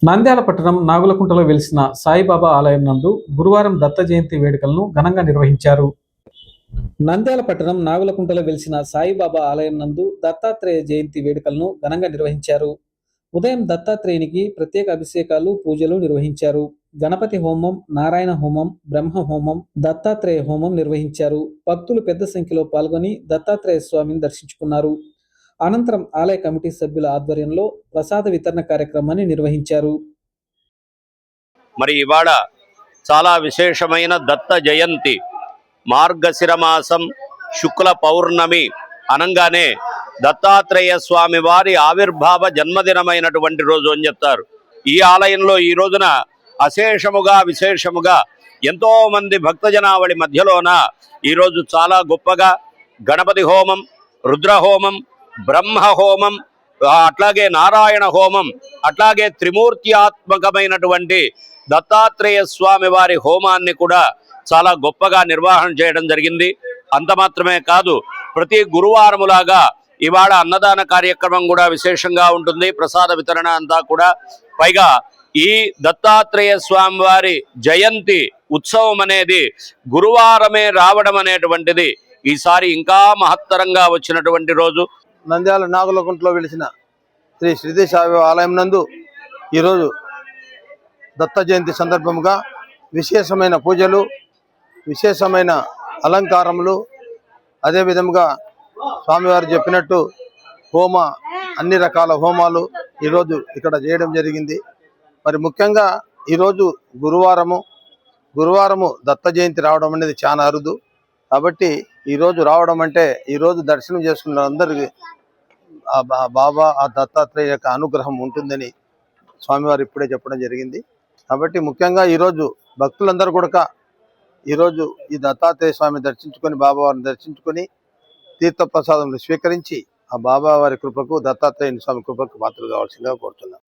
నంద్యాల పట్టణం నాగులకుంటలో వెలిసిన సాయిబాబా ఆలయం నందు గురువారం దత్త జయంతి వేడుకలను ఘనంగా నిర్వహించారు. నంద్యాల పట్టణం నాగులకుంటలో వెలిసిన సాయిబాబా ఆలయం నందు దత్తాత్రేయ జయంతి వేడుకలను ఘనంగా నిర్వహించారు. ఉదయం దత్తాత్రేయునికి ప్రత్యేక అభిషేకాలు, పూజలు నిర్వహించారు. గణపతి హోమం, నారాయణ హోమం, బ్రహ్మ హోమం, దత్తాత్రేయ హోమం నిర్వహించారు. భక్తులు పెద్ద సంఖ్యలో పాల్గొని దత్తాత్రేయ స్వామిని దర్శించుకున్నారు. అనంతరం ఆలయ కమిటీ సభ్యుల ఆధ్వర్యంలో ప్రసాద వితరణ కార్యక్రమాన్ని నిర్వహించారు. మరి ఇవాళ చాలా విశేషమైన దత్త జయంతి, మార్గశిర మాసం శుక్ల పౌర్ణమి అనంగానే దత్తాత్రేయ స్వామి వారి ఆవిర్భావ జన్మదినమైనటువంటి రోజు అని చెప్తారు. ఈ ఆలయంలో ఈ రోజున అశేషముగా విశేషముగా ఎంతో మంది భక్తజనావళి మధ్యలోన ఈరోజు చాలా గొప్పగా గణపతి హోమం, రుద్రహోమం, బ్రహ్మ హోమం, అట్లాగే నారాయణ హోమం, అట్లాగే త్రిమూర్త్యాత్మకమైనటువంటి దత్తాత్రేయ స్వామి వారి హోమాన్ని కూడా చాలా గొప్పగా నిర్వహణ చేయడం జరిగింది. అంత మాత్రమే కాదు, ప్రతి గురువారములాగా ఇవాళ అన్నదాన కార్యక్రమం కూడా విశేషంగా ఉంటుంది, ప్రసాద వితరణ అంతా కూడా. పైగా ఈ దత్తాత్రేయ స్వామి వారి జయంతి ఉత్సవం అనేది గురువారమే రావడం అనేటువంటిది ఈసారి ఇంకా మహత్తరంగా వచ్చినటువంటి రోజు. నంద్యాల నాగులకుంటలో వెలిసిన శ్రీ శ్రీదేవి సాయి ఆలయం నందు ఈరోజు దత్త జయంతి సందర్భంగా విశేషమైన పూజలు, విశేషమైన అలంకారములు, అదేవిధంగా స్వామివారు చెప్పినట్టు అన్ని రకాల హోమాలు ఈరోజు ఇక్కడ చేయడం జరిగింది. మరి ముఖ్యంగా ఈరోజు గురువారము దత్త జయంతి రావడం అనేది చాలా అరుదు. కాబట్టి ఈరోజు రావడం అంటే ఈరోజు దర్శనం చేసుకున్న అందరికీ బాబా ఆ దత్తాత్రేయ యొక్క అనుగ్రహం ఉంటుందని స్వామివారు ఇప్పుడే చెప్పడం జరిగింది. కాబట్టి ముఖ్యంగా ఈరోజు భక్తులందరూ కూడా ఈరోజు ఈ దత్తాత్రేయ స్వామి దర్శించుకొని, బాబావారిని దర్శించుకొని తీర్థప్రసాదములు స్వీకరించి ఆ బాబావారి కృపకు, దత్తాత్రేయ స్వామి కృపకు పాత్రలు కావాల్సిందిగా కోరుతున్నాం.